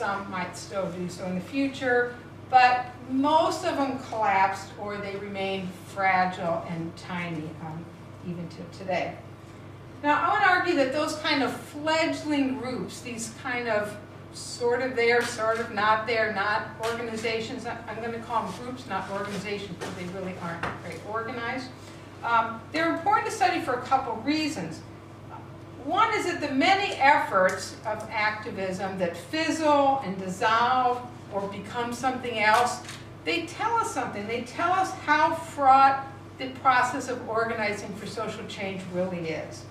some might still do so in the future, but most of them collapsed or they remain fragile and tiny even to today. Now, I want to argue that those kind of fledgling groups, these kind of sort of there, sort of not there, not organizations, I'm going to call them groups, not organizations, because they really aren't very organized. They're important to study for a couple reasons. One is that the many efforts of activism that fizzle and dissolve or become something else, they tell us something. They tell us how fraught the process of organizing for social change really is.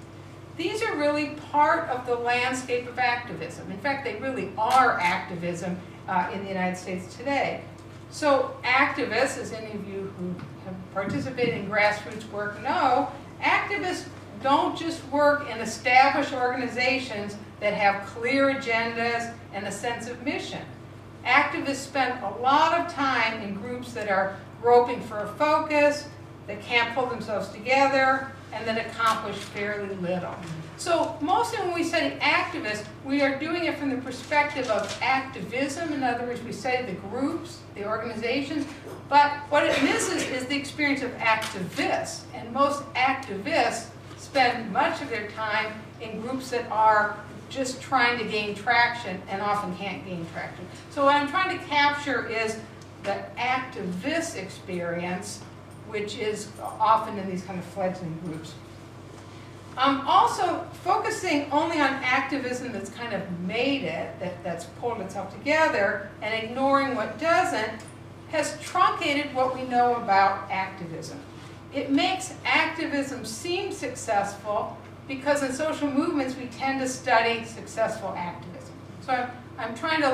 These are really part of the landscape of activism. In fact, they really are activism in the United States today. So activists, as any of you who have participated in grassroots work know, activists don't just work in established organizations that have clear agendas and a sense of mission. Activists spend a lot of time in groups that are groping for a focus, that can't pull themselves together, and that accomplish fairly little. So mostly when we study activists, we are doing it from the perspective of activism. In other words, we study the groups, the organizations, but what it misses is the experience of activists. And most activists spend much of their time in groups that are just trying to gain traction and often can't gain traction. So what I'm trying to capture is the activist experience, which is often in these kind of fledgling groups. Also, focusing only on activism that's kind of made it, that's pulled itself together, and ignoring what doesn't, has truncated what we know about activism. It makes activism seem successful because in social movements we tend to study successful activism. So I'm trying to